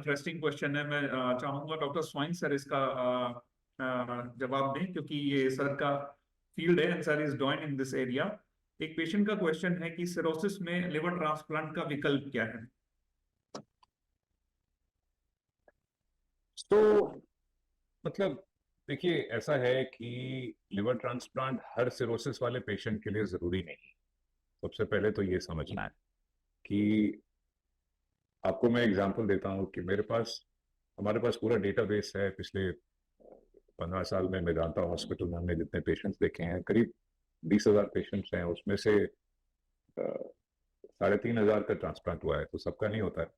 Interesting question है। मैं चाहूंगा डॉक्टर स्वाइन सर इसका जवाब दें, क्योंकि ये सर का फील्ड है and sir is डॉइन in this area. एक पेशेंट का क्वेश्चन है कि सिरोसिस में लिवर ट्रांसप्लांट का विकल्प क्या है। तो मतलब देखिए, ऐसा है कि लिवर ट्रांसप्लांट हर सिरोसिस वाले पेशेंट के लिए जरूरी नहीं। सबसे पहले तो ये समझना है कि आपको मैं एग्जांपल देता हूं कि हमारे पास पूरा डेटाबेस है। पिछले 15 साल में मेदांता हॉस्पिटल में हमने जितने पेशेंट्स देखे हैं, करीब 20,000 पेशेंट्स हैं। उसमें से 3,500 का ट्रांसप्लांट हुआ है, तो सबका नहीं होता है।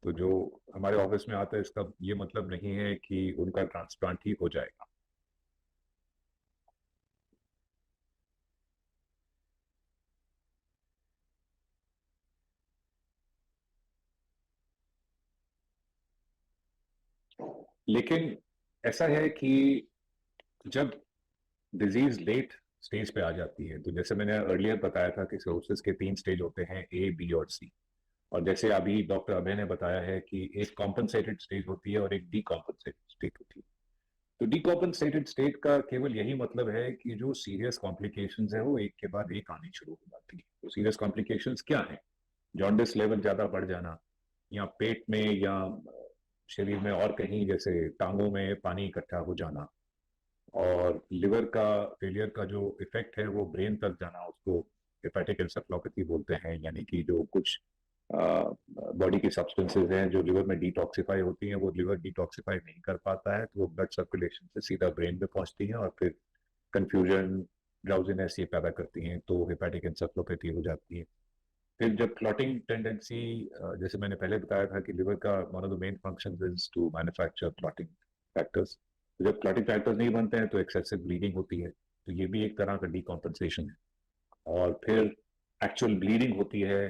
तो जो हमारे ऑफिस में आता है, इसका ये मतलब नहीं है कि उनका ट्रांसप्लांट ही हो जाएगा। लेकिन ऐसा है कि जब डिजीज लेट स्टेज पे आ जाती है, तो जैसे मैंने अर्लियर बताया था कि सिरोसिस के 3 स्टेज होते हैं, ए, बी और सी। और जैसे अभी डॉक्टर अभय ने बताया है कि एक कॉम्पनसेटेड स्टेज होती है और एक डीकॉम्पनसेटेड स्टेज होती है। तो डीकॉम्पनसेटेड स्टेट का केवल यही मतलब है कि जो सीरियस कॉम्प्लिकेशंस है वो एक के बाद एक आनी शुरू हो जाती है। तो सीरियस कॉम्प्लिकेशंस क्या है? जॉन्डिस लेवल ज्यादा बढ़ जाना, या पेट में, या शरीर में और कहीं, जैसे टांगों में पानी इकट्ठा हो जाना, और लिवर का फेलियर का जो इफेक्ट है वो ब्रेन तक जाना, उसको हेपेटिक एन्सेफेलोपैथी बोलते हैं। यानी कि जो कुछ बॉडी की सब्सटेंसेज हैं जो लिवर में डिटॉक्सिफाई होती हैं, वो लिवर डिटॉक्सिफाई नहीं कर पाता है, तो वो ब्लड सर्कुलेशन से सीधा ब्रेन में पहुंचती हैं और फिर कंफ्यूजन, ड्राउजीनेस ये पैदा करती हैं, तो हेपेटिक एन्सेफेलोपैथी हो जाती है। फिर जब क्लॉटिंग टेंडेंसी, जैसे मैंने पहले बताया था कि लिवर का one of the main functions is to manufacture clotting factors. तो जब क्लॉटिंग फैक्टर्स नहीं बनते हैं तो एक्सेसिव ब्लीडिंग होती है, तो ये भी एक तरह का डीकॉम्पनसेशन है। और फिर एक्चुअल ब्लीडिंग होती है,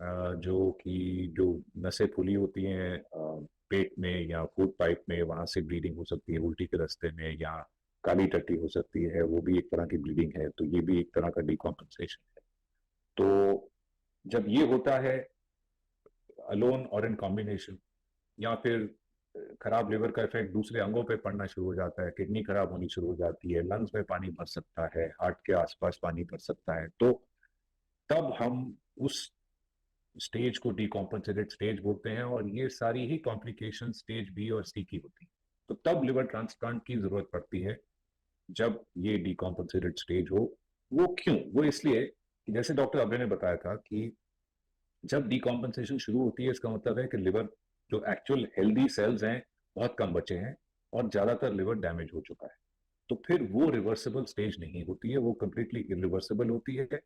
जो नसें फूली होती हैं पेट में या फूड पाइप में, वहां से ब्लीडिंग हो सकती है, उल्टी के रास्ते में, या काली टट्टी हो सकती है, वो भी एक तरह की ब्लीडिंग है। तो ये भी एक तरह का डीकॉम्पनसेशन है। तो जब ये होता है अलोन और इन कॉम्बिनेशन, या फिर खराब लिवर का इफेक्ट दूसरे अंगों पे पड़ना शुरू हो जाता है, किडनी खराब होनी शुरू हो जाती है, लंग्स में पानी भर सकता है, हार्ट के आसपास पानी भर सकता है, तो तब हम उस स्टेज को डीकॉम्पनसेटेड स्टेज बोलते हैं। और ये सारी ही कॉम्प्लिकेशन स्टेज बी और सी की होती है। तो तब लिवर ट्रांसप्लांट की जरूरत पड़ती है, जब ये डीकॉम्पनसेटेड स्टेज हो। वो क्यों? वो इसलिए कि जैसे डॉक्टर अभय ने बताया था कि जब डीकॉम्पनसेशन शुरू होती है, इसका मतलब है कि लिवर, जो एक्चुअल हेल्दी सेल्स हैं, बहुत कम बचे हैं और ज्यादातर लिवर डैमेज हो चुका है। तो फिर वो रिवर्सिबल स्टेज नहीं होती है, वो कंप्लीटली इरिवर्सिबल होती है।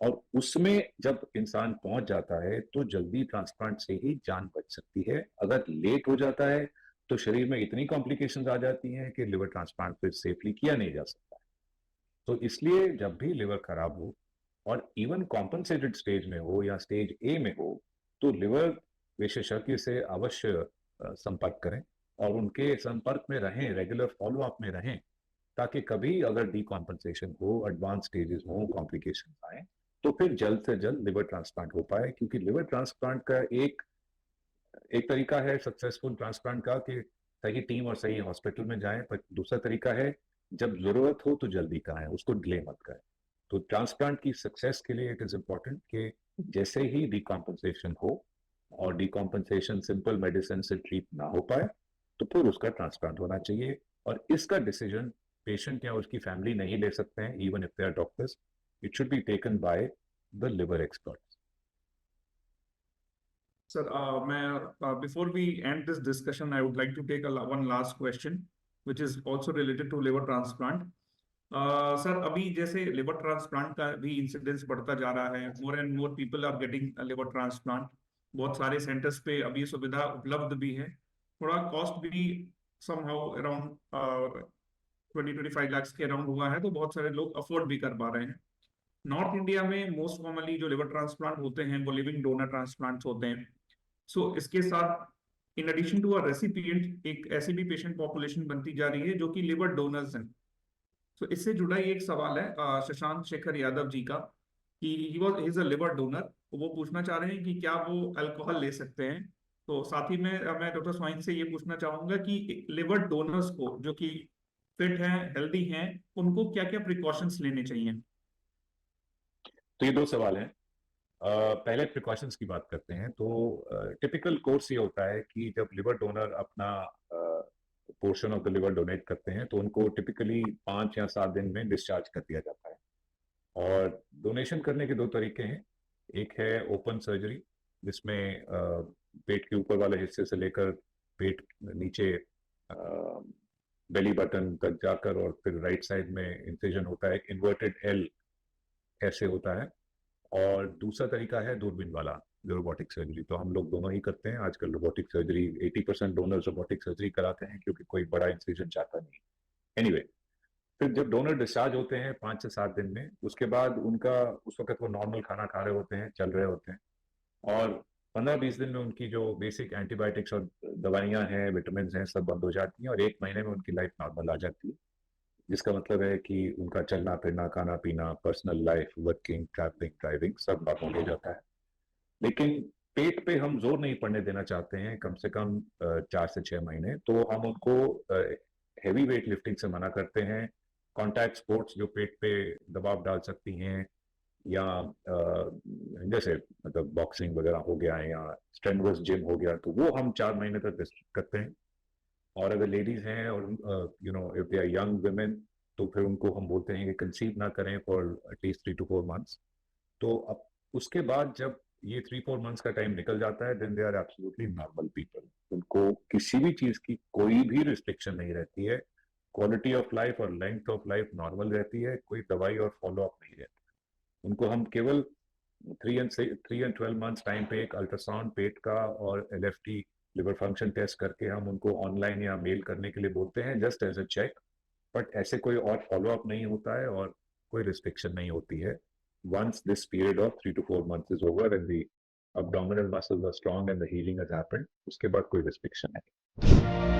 और उसमें जब इंसान पहुंच जाता है तो जल्दी ट्रांसप्लांट से ही जान बच सकती है। अगर लेट हो जाता है तो शरीर में इतनी कॉम्प्लिकेशंस आ जाती हैं कि लिवर ट्रांसप्लांट फिर सेफली किया नहीं जा सकता। तो इसलिए जब भी लिवर खराब हो, और इवन कॉम्पनसेटेड स्टेज में हो या स्टेज ए में हो, तो लिवर विशेषज्ञ से अवश्य संपर्क करें और उनके संपर्क में रहें, रेगुलर फॉलो अप में रहें, ताकि कभी अगर डीकॉम्पनसेशन हो, एडवांस स्टेजेस हो, कॉम्प्लिकेशन आए, तो फिर जल्द से जल्द लिवर ट्रांसप्लांट हो पाए। क्योंकि लिवर ट्रांसप्लांट का एक एक तरीका है सक्सेसफुल ट्रांसप्लांट का कि सही टीम और सही हॉस्पिटल में जाएं, पर दूसरा तरीका है जब जरूरत हो तो जल्दी कराएं, उसको डिले मत करें। तो ट्रांसप्लांट की सक्सेस के लिए इट इज इम्पोर्टेंट कि जैसे ही डीकॉम्पनसेशन हो, और डीकॉम्पनसेशन सिंपल मेडिसिन से ट्रीट ना हो पाए, तो फिर उसका ट्रांसप्लांट होना चाहिए। और इसका डिसीजन पेशेंट या उसकी फैमिली नहीं ले सकते हैं, even if they are doctors. It should be taken by the liver expert. Sir, मैं before we end this discussion, I would like to take one last question, which is also related to liver transplant. Sir, अभी जैसे liver transplant का भी incidence बढ़ता जा रहा है, more and more people are getting liver transplant. बहुत सारे सेंटर्स पे अभी सुविधा उपलब्ध भी है। थोड़ा कॉस्ट भी समहाउ अराउंड 20-25 लाख के अराउंड हुआ है, तो बहुत सारे लोग अफोर्ड भी कर पा रहे हैं। नॉर्थ इंडिया में मोस्ट कॉमनली जो लिवर ट्रांसप्लांट होते हैं वो लिविंग डोनर ट्रांसप्लांट होते हैं। सो इसके साथ in addition to a recipient एक ऐसी भी पेशेंट पॉपुलेशन बनती जा रही है जो कि लिवर डोनर्स हैं। सो इससे जुड़ा ही एक सवाल है शशांक शेखर यादव जी का, कि he is a liver donor. वो पूछना चाह रहे हैं कि क्या वो अल्कोहल ले सकते हैं, तो साथ ही में मैं डॉक्टर स्वाइन से ये पूछना चाहूंगा कि लिवर डोनर्स को जो कि फिट हैं, हेल्दी हैं, उनको क्या क्या प्रिकॉशंस लेने चाहिए? तो ये दो सवाल हैं। पहले प्रिकॉशंस की बात करते हैं। तो टिपिकल कोर्स ये होता है कि जब लिवर डोनर अपना portion of the liver donate करते हैं तो उनको टिपिकली 5 या 7 दिन में डिस्चार्ज कर दिया जाता है। और डोनेशन करने के दो तरीके हैं। एक है ओपन सर्जरी, जिसमें पेट के ऊपर वाले हिस्से से लेकर पेट नीचे बेली बटन तक जाकर और फिर राइट साइड में इंसिजन होता है, एक इन्वर्टेड एल ऐसे होता है। और दूसरा तरीका है दूरबीन वाला, जो रोबोटिक सर्जरी। तो हम लोग दोनों ही करते हैं आजकल। Robotic surgery 80% donors robotic surgery कराते हैं क्योंकि कोई बड़ा इंसिजन चाहता नहीं। एनीवे, फिर जब डोनर डिस्चार्ज होते हैं 5 से 7 दिन में, उसके बाद उनका उस वक्त वो नॉर्मल खाना खा रहे होते हैं, चल रहे होते हैं। और 15-20 दिन में उनकी जो बेसिक एंटीबायोटिक्स और दवाइयां हैं, विटामिन हैं, सब बंद हो जाती हैं और 1 महीने में उनकी लाइफ नॉर्मल आ जाती है। जिसका मतलब है कि उनका चलना फिरना, खाना पीना, personal life, working, travelling, driving सब नॉर्मल हो जाता है। लेकिन पेट पे हम जोर नहीं पड़ने देना चाहते हैं कम से कम 4 से 6 महीने। तो हम उनको हैवी वेट लिफ्टिंग से मना करते हैं। कॉन्टैक्ट स्पोर्ट्स जो पेट पे दबाव डाल सकती हैं, या जैसे मतलब बॉक्सिंग वगैरह हो गया है या स्ट्रेनुअस जिम हो गया, तो वो हम 4 महीने तक रिस्ट्रिक्ट करते हैं। और अगर लेडीज हैं और if they are young women, तो फिर उनको हम बोलते हैं कि कंसीव ना करें फॉर एटलीस्ट 3 to 4 months। तो अब उसके बाद जब ये 3-4 months का टाइम निकल जाता है, then they are absolutely normal people. उनको किसी भी चीज की कोई भी रिस्ट्रिक्शन नहीं रहती है। क्वालिटी ऑफ लाइफ और लेंथ ऑफ लाइफ नॉर्मल रहती है, कोई दवाई और फॉलो अप नहीं रहती। उनको हम केवल 3 and 12 months टाइम पे एक अल्ट्रासाउंड पेट का और LFT लिवर फंक्शन टेस्ट करके हम उनको ऑनलाइन या मेल करने के लिए बोलते हैं, just as a check. But ऐसे कोई और फॉलो अप नहीं होता है और कोई रिस्ट्रिक्शन नहीं होती है। Once this period of 3 to 4 months is over and the abdominal muscles are strong and the healing has happened, उसके बाद कोई रिस्ट्रिक्शन है।